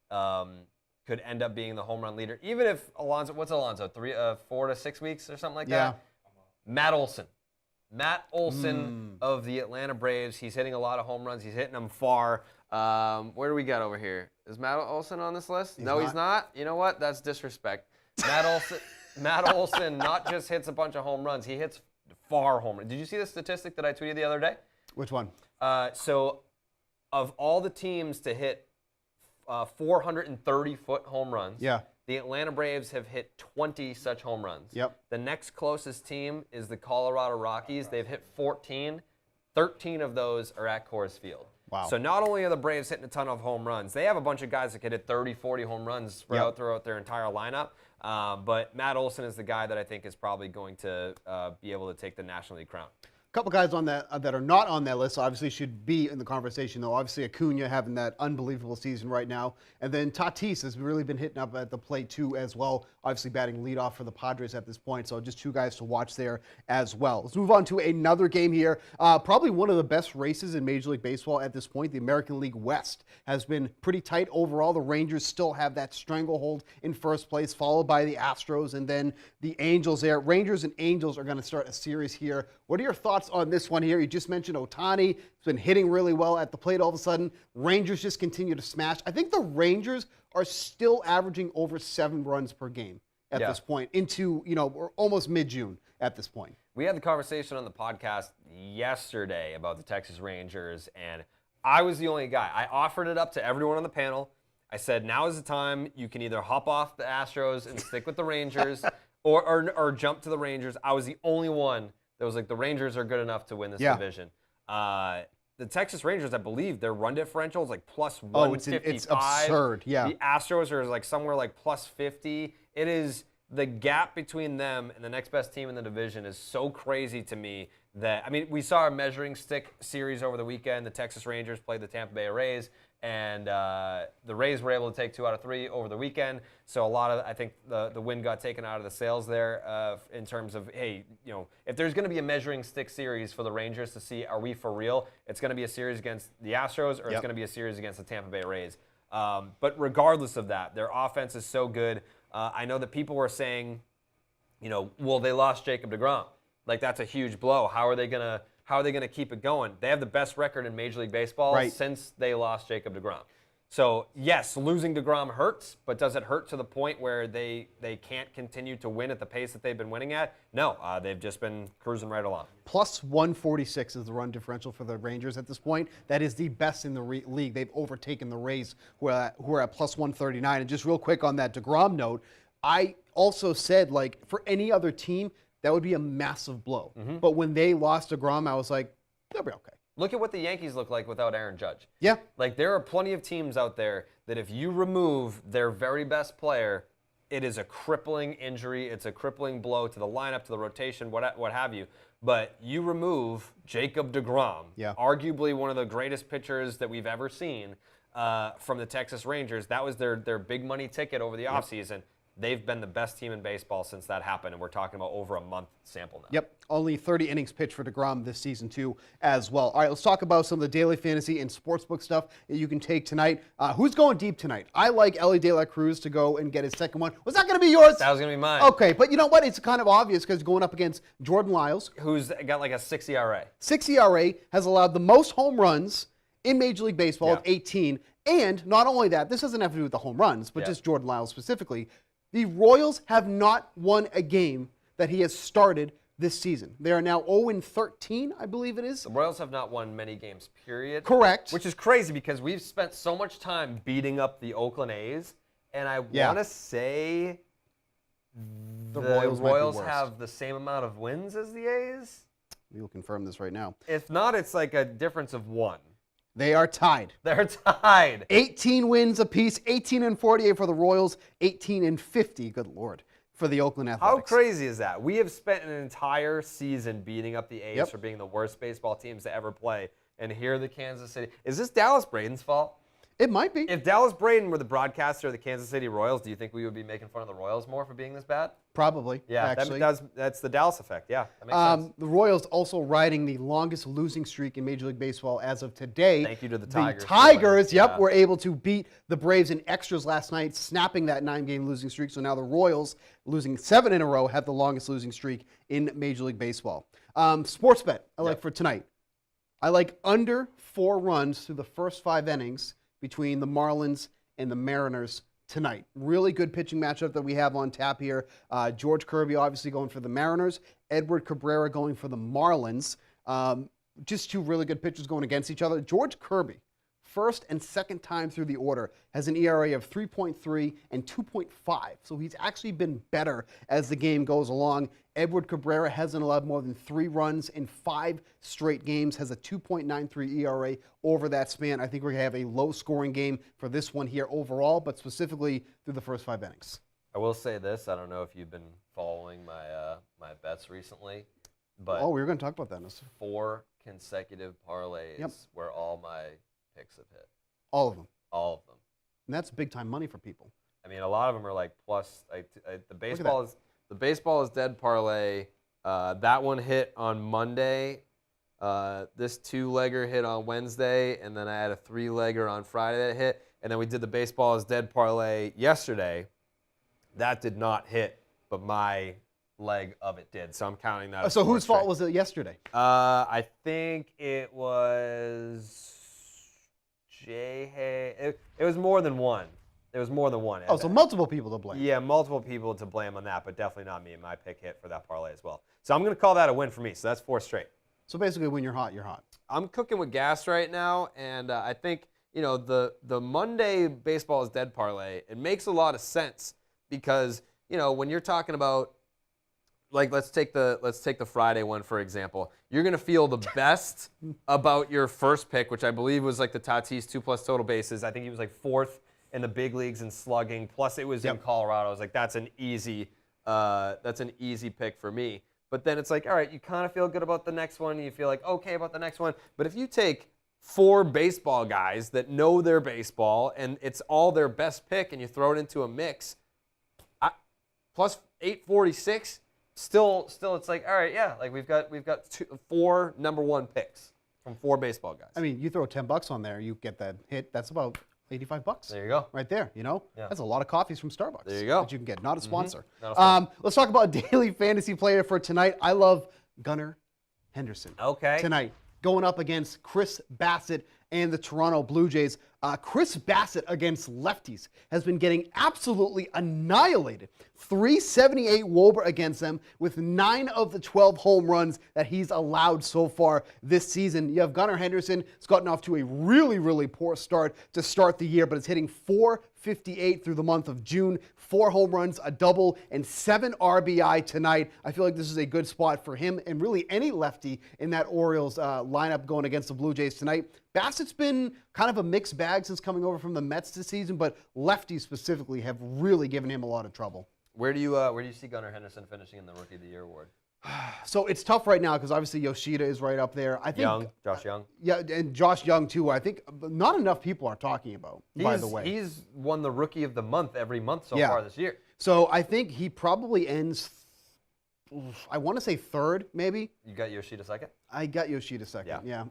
could end up being the home run leader, even if Alonso, what's Alonso, 4 to 6 weeks or something like that? Matt Olson. Matt Olson of the Atlanta Braves. He's hitting a lot of home runs. He's hitting them far. Where do we got over here? Is Matt Olson on this list? He's not. You know what? That's disrespect. Matt Olson not just hits a bunch of home runs. He hits far home runs. Did you see the statistic that I tweeted the other day? Which one? So of all the teams to hit 430-foot home runs, the Atlanta Braves have hit 20 such home runs. The next closest team is the Colorado Rockies. They've hit 14. 13 of those are at Coors Field. Wow. So not only are the Braves hitting a ton of home runs, they have a bunch of guys that could hit 30, 40 home runs throughout their entire lineup. But Matt Olson is the guy that I think is probably going to be able to take the National League crown. couple guys on that that are not on that list obviously should be in the conversation, though. Obviously, Acuna having that unbelievable season right now. And then Tatis has really been hitting up at the plate, too, as well. Obviously, batting leadoff for the Padres at this point. So just two guys to watch there as well. Let's move on to another game here. Probably one of the best races in Major League Baseball at this point. The American League West has been pretty tight overall. The Rangers still have that stranglehold in first place, followed by the Astros and then the Angels there. Rangers and Angels are going to start a series here. What are your thoughts on this one here? You just mentioned Ohtani. It's been hitting really well at the plate all of a sudden. Rangers just continue to smash. I think the Rangers are still averaging over 7 runs per game at this point into, we're almost mid-June at this point. We had the conversation on the podcast yesterday about the Texas Rangers, and I was the only guy. I offered it up to everyone on the panel. I said, now is the time. You can either hop off the Astros and stick with the Rangers or jump to the Rangers. I was the only one that was like, the Rangers are good enough to win this division. The Texas Rangers, I believe, their run differential is like plus 155. It's absurd, yeah. The Astros are like somewhere like plus 50. It is the gap between them and the next best team in the division is so crazy to me that, I mean, we saw a measuring stick series over the weekend. The Texas Rangers played the Tampa Bay Rays, and the Rays were able to take 2 out of 3 over the weekend. So a lot of, I think the wind got taken out of the sails there in terms of, hey, if there's going to be a measuring stick series for the Rangers to see, are we for real? It's going to be a series against the Astros or it's going to be a series against the Tampa Bay Rays. But regardless of that, their offense is so good. I know that people were saying, well, they lost Jacob deGrom. Like, that's a huge blow. How are they gonna keep it going? They have the best record in Major League Baseball since they lost Jacob deGrom. So, yes, losing deGrom hurts, but does it hurt to the point where they can't continue to win at the pace that they've been winning at? No, they've just been cruising right along. Plus 146 is the run differential for the Rangers at this point. That is the best in the league. They've overtaken the Rays, who are at plus 139. And just real quick on that deGrom note, I also said, like, for any other team, that would be a massive blow. But when they lost deGrom, I was like, they'll be okay. Look at what the Yankees look like without Aaron Judge. Yeah. Like, there are plenty of teams out there that if you remove their very best player, it is a crippling injury. It's a crippling blow to the lineup, to the rotation, what have you. But you remove Jacob deGrom, arguably one of the greatest pitchers that we've ever seen from the Texas Rangers. That was their big money ticket over the offseason. They've been the best team in baseball since that happened, and we're talking about over a month sample now. Yep, only 30 innings pitched for deGrom this season, too, as well. All right, let's talk about some of the daily fantasy and sportsbook stuff that you can take tonight. Who's going deep tonight? I like Ellie De La Cruz to go and get his second one. Was that going to be yours? That was going to be mine. Okay, but you know what? It's kind of obvious because going up against Jordan Lyles. Who's got like a 6 ERA. 6 ERA, has allowed the most home runs in Major League Baseball with 18. And not only that, this doesn't have to do with the home runs, but just Jordan Lyles specifically. The Royals have not won a game that he has started this season. They are now 0-13, I believe it is. The Royals have not won many games, period. Correct. Which is crazy because we've spent so much time beating up the Oakland A's, and I want to say the Royals have the same amount of wins as the A's. We will confirm this right now. If not, it's like a difference of 1. They are tied. They're tied. 18 wins apiece, 18-48 for the Royals, 18-50, good Lord, for the Oakland Athletics. How crazy is that? We have spent an entire season beating up the A's for being the worst baseball teams to ever play, and here the Kansas City. Is this Dallas Braden's fault? It might be. If Dallas Braden were the broadcaster of the Kansas City Royals, do you think we would be making fun of the Royals more for being this bad? Probably, yeah, actually. That's the Dallas effect, yeah. That makes sense. The Royals also riding the longest losing streak in Major League Baseball as of today. Thank you to the Tigers. The Tigers, were able to beat the Braves in extras last night, snapping that 9-game losing streak. So now the Royals, losing 7 in a row, have the longest losing streak in Major League Baseball. Sports bet I like for tonight. I like under 4 runs through the first 5 innings between the Marlins and the Mariners tonight. Really good pitching matchup that we have on tap here. George Kirby obviously going for the Mariners. Edward Cabrera going for the Marlins. Just 2 really good pitchers going against each other. George Kirby, first and second time through the order, has an ERA of 3.3 and 2.5. So he's actually been better as the game goes along. Edward Cabrera hasn't allowed more than 3 runs in 5 straight games, has a 2.93 ERA over that span. I think we're going to have a low-scoring game for this one here overall, but specifically through the first 5 innings. I will say this. I don't know if you've been following my bets recently. But we were going to talk about that. 4 consecutive parlays where all my picks have hit. All of them. All of them. And that's big time money for people. I mean, a lot of them are like plus. The baseball is dead parlay. That one hit on Monday. This 2-legger hit on Wednesday, and then I had a 3-legger on Friday that hit. And then we did the baseball is dead parlay yesterday. That did not hit, but my leg of it did. So I'm counting that. So whose fault was it yesterday? I think it was Jay. It was more than one. There was more than one. Oh, so multiple people to blame. Yeah, multiple people to blame on that, but definitely not me. My pick hit for that parlay as well. So I'm going to call that a win for me. So that's 4 straight. So basically, when you're hot, you're hot. I'm cooking with gas right now, and I think the Monday baseball is dead parlay. It makes a lot of sense because when you're talking about let's take the Friday one for example. You're gonna feel the best about your first pick, which I believe was like the Tatis 2+ total bases. I think he was like 4th in the big leagues in slugging. Plus it was in Colorado. I was like, that's an easy pick for me. But then it's like, all right, you kind of feel good about the next one. You feel like okay about the next one. But if you take 4 baseball guys that know their baseball and it's all their best pick and you throw it into a mix, plus 846. Still, it's like, all right, yeah, like we've got 4 number 1 picks from 4 baseball guys. I mean, you throw $10 on there, you get that hit. That's about $85. There you go. Right there, Yeah. That's a lot of coffees from Starbucks. There you go. That you can get. Not a sponsor. Not a sponsor. Let's talk about daily fantasy player for tonight. I love Gunnar Henderson. Okay. Tonight, going up against Chris Bassett and the Toronto Blue Jays. Chris Bassett against lefties has been getting absolutely annihilated. 378 WOBA against them with 9 of the 12 home runs that he's allowed so far this season. You have Gunnar Henderson. It's gotten off to a really, really poor start to start the year, but it's hitting .458 through the month of June. 4 home runs, a double, and 7 RBI tonight. I feel like this is a good spot for him and really any lefty in that Orioles lineup going against the Blue Jays tonight. Bassett's been kind of a mixed bag since coming over from the Mets this season, but lefties specifically have really given him a lot of trouble. Where do you see Gunnar Henderson finishing in the Rookie of the Year award? So it's tough right now because obviously Yoshida is right up there. I think Josh Young. Yeah, and Josh Young too. I think not enough people are talking about. By the way, he's won the Rookie of the Month every month so far this year. So I think he probably ends. I want to say 3rd, maybe. You got Yoshida 2nd? I got Yoshida 2nd. Yeah.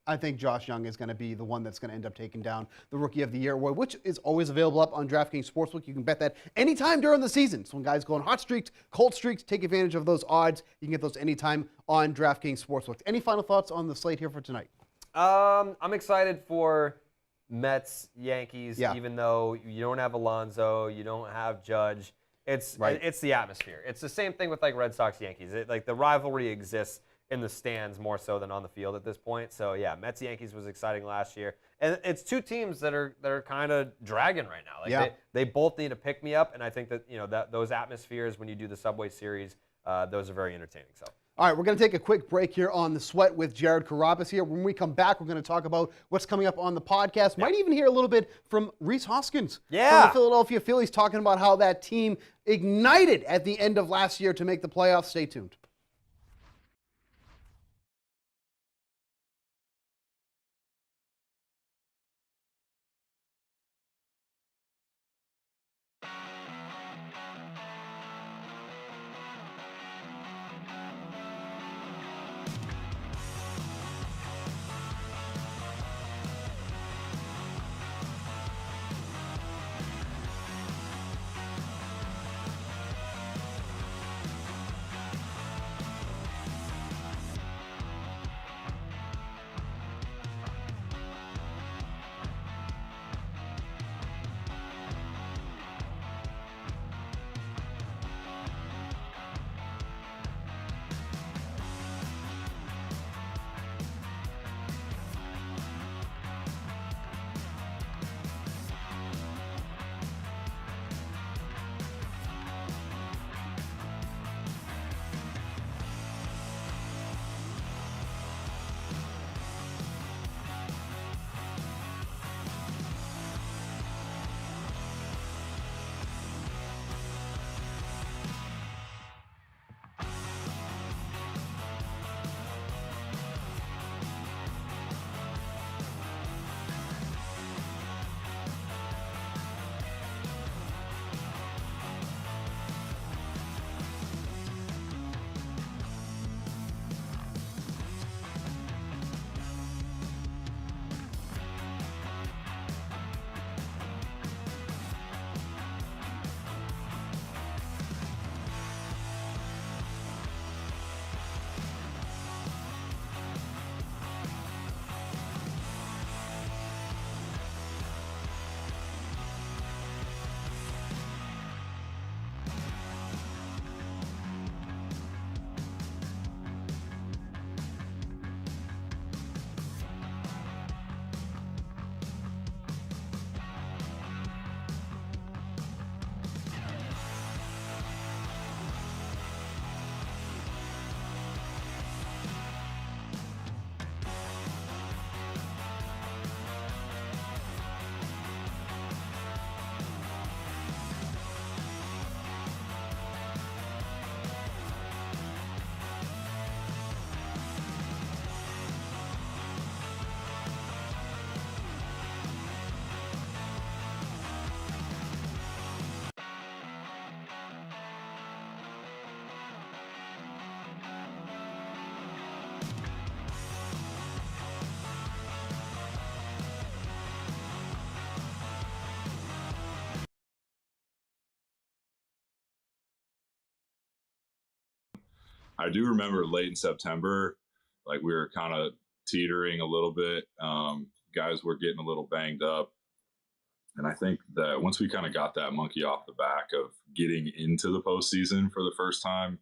I think Josh Young is going to be the one that's going to end up taking down the Rookie of the Year award, which is always available up on DraftKings Sportsbook. You can bet that anytime during the season. So when guys go on hot streaks, cold streaks, take advantage of those odds. You can get those anytime on DraftKings Sportsbook. Any final thoughts on the slate here for tonight? I'm excited for Mets, Yankees, even though you don't have Alonso, you don't have Judge. It's the atmosphere. It's the same thing with like Red Sox, Yankees. Like the rivalry exists in the stands more so than on the field at this point. So yeah, Mets Yankees was exciting last year, and it's 2 teams that are kind of dragging right now. Like they both need to pick me up, and I think that that those atmospheres when you do the Subway Series, those are very entertaining. So. All right, we're going to take a quick break here on The Sweat with Jared Carabas here. When we come back, we're going to talk about what's coming up on the podcast. Might even hear a little bit from Rhys Hoskins from the Philadelphia Phillies talking about how that team ignited at the end of last year to make the playoffs. Stay tuned. I do remember late in September, like we were kind of teetering a little bit. Guys were getting a little banged up. And I think that once we kind of got that monkey off the back of getting into the postseason for the first time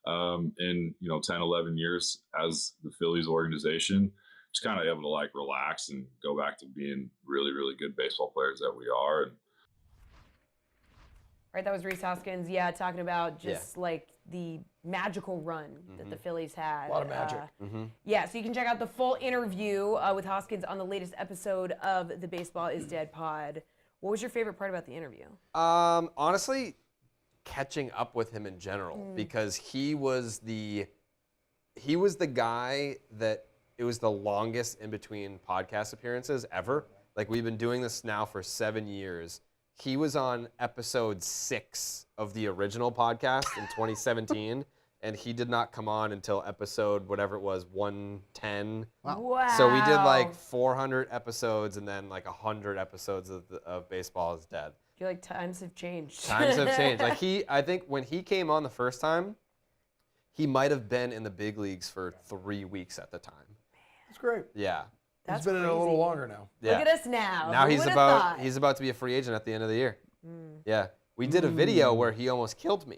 in, 10, 11 years as the Phillies organization, just kind of able to like relax and go back to being really, really good baseball players that we are. And Right, that was Rhys Hoskins, talking about just like the magical run that the Phillies had. A lot of magic. Yeah, so you can check out the full interview with Hoskins on the latest episode of the Baseball is Dead pod. What was your favorite part about the interview? Honestly, catching up with him in general, because he was the guy that it was the longest in between podcast appearances ever. Like, we've been doing this now for 7 years. He was on episode 6 of the original podcast in 2017, and he did not come on until episode, whatever it was, 110. Wow. So we did like 400 episodes and then like 100 episodes of Baseball is Dead. I feel like times have changed. Times have changed. Like I think when he came on the first time, he might have been in the big leagues for 3 weeks at the time. That's great. Yeah. That's He's been in it a little longer now. Yeah. Look at us now. Now Who he's would've about thought? to be a free agent at the end of the year. Yeah. We did a video where he almost killed me.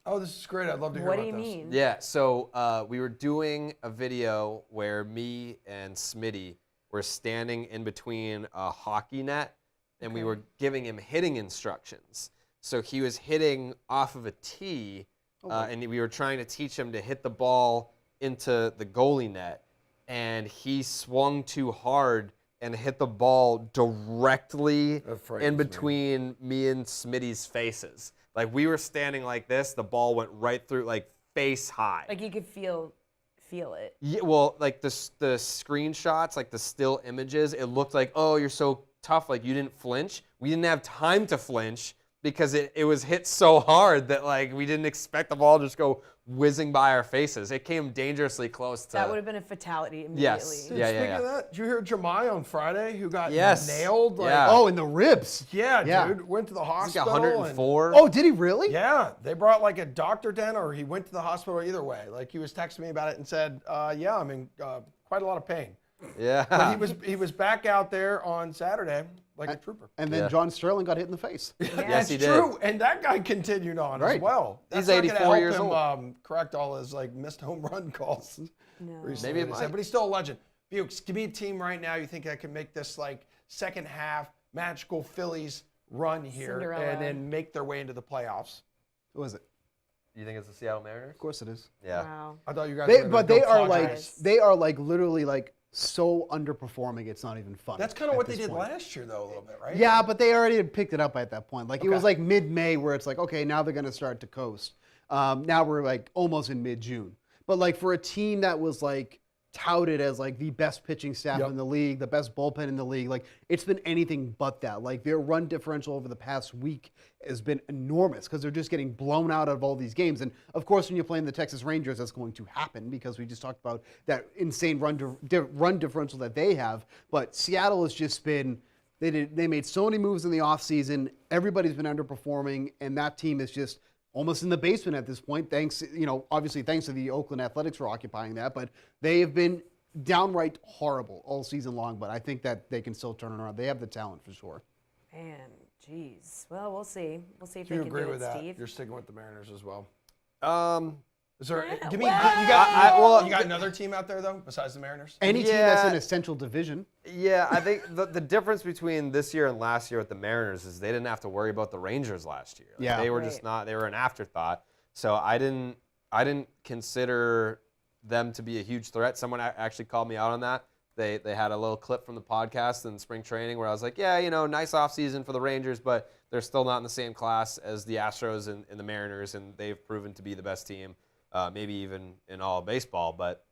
Oh, this is great. I'd love to hear What about do you this. mean? Yeah, so we were doing a video where me and Smitty were standing in between a hockey net, and we were giving him hitting instructions. So he was hitting off of a tee, and we were trying to teach him to hit the ball into the goalie net, and he swung too hard and hit the ball directly in between me and Smitty's faces. Like, we were standing like this, the ball went right through, like, face high. Like you could feel it. Yeah, well, like the screenshots, like the still images, it looked like, oh, you're so tough, like you didn't flinch. We didn't have time to flinch because it was hit so hard that like we didn't expect the ball to just go whizzing by our faces. It came dangerously close to. That would have been a fatality immediately. Yes. Dude, Yeah, speaking yeah. of that, did you hear Jemai on Friday who got Yes. nailed? Like, Yeah. Oh, in the ribs. yeah, dude. Went to the He's hospital. got 104. Oh, did he really? Yeah, they brought like a doctor down, or he went to the hospital. Either way, like he was texting me about it and said, "Yeah, I'm in quite a lot of pain." Yeah. But he was back out there on Saturday like a trooper. And then John Sterling got hit in the face. Yes, he It's did. true, and that guy continued on as Right. well. He's That's not gonna 84 years help him correct all his like missed home run calls. No. Recently, Maybe it they said, might. but he's still a legend. Bukes, give me a team right now you think that can make this like second half magical Phillies run here Cinderella. and then make their way into the playoffs. Who is it? You think it's the Seattle Mariners? Of course it is. Yeah. Wow. I thought you guys. were gonna But go they are like Padres. literally like so underperforming. It's not even funny. That's kind of at what they this did point. last year, though, a little bit, right? Yeah, but they already had picked it up at that point. Like it was Okay. like mid-May where it's like, okay, now they're going to start to coast. Now we're like almost in mid-June. But like for a team that was like touted as like the best pitching staff Yep. in the league, the best bullpen in the league, like it's been anything but that. Like their run differential over the past week has been enormous because they're just getting blown out of all these games. And of course, when you're playing the Texas Rangers, that's going to happen because we just talked about that insane run differential that they have. But Seattle has just been. They made so many moves in the offseason. Everybody's been underperforming, and that team is just almost in the basement at this point. Obviously thanks to the Oakland Athletics for occupying that, but they have been downright horrible all season long. But I think that they can still turn it around. They have the talent for sure. Man, jeez. Well, we'll see. We'll see if Do they you can agree do with it, that? Steve. You're sticking with the Mariners as well. Is there? Yeah, Give me. well- You got another team out there though besides the Mariners? Any team that's in Yeah. a central division. Yeah, I think the difference between this year and last year with the Mariners is they didn't have to worry about the Rangers last year. Like, Yeah. They were just Right. they were an afterthought. So I didn't consider them to be a huge threat. Someone actually called me out on that. They had a little clip from the podcast in spring training where I was like, yeah, nice offseason for the Rangers, but they're still not in the same class as the Astros and the Mariners, and they've proven to be the best team, maybe even in all of baseball. But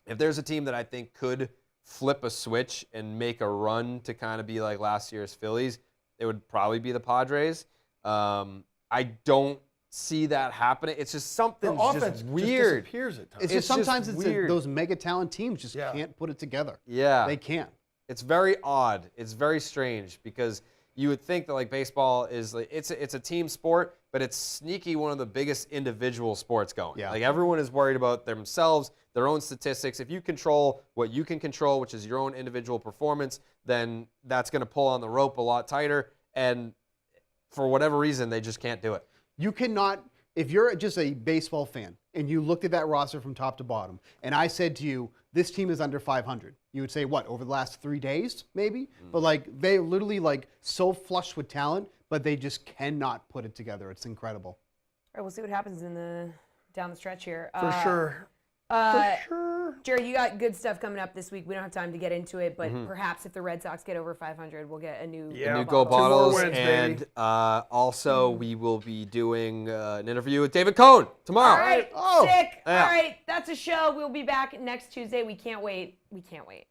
if there's a team that I think could flip a switch and make a run to kind of be like last year's Phillies, it would probably be the Padres. I don't see that happening. It's just Their something offense just weird. disappears at times. It's just It's just sometimes weird. those mega talent teams just Yeah. can't put it together. Yeah. They can't. It's very odd. It's very strange because, you would think that like baseball is like it's a team sport, but it's sneaky one of the biggest individual sports going. Yeah. Like everyone is worried about themselves, their own statistics. If you control what you can control, which is your own individual performance, then that's going to pull on the rope a lot tighter. And for whatever reason, they just can't do it. You cannot, if you're just a baseball fan and you looked at that roster from top to bottom, and I said to you, this team is under 500, you would say, what, over the last 3 days, maybe? But like, they literally like so flush with talent, but they just cannot put it together. It's incredible. All right, we'll see what happens down the stretch here. For sure. Jared, you got good stuff coming up this week. We don't have time to get into it, but perhaps if the Red Sox get over 500, we'll get a new Go bottles. Two more wins, and baby. Also, we will be doing an interview with David Cohn tomorrow. All right, Oh. sick. Yeah. All right, that's a show. We'll be back next Tuesday. We can't wait. We can't wait.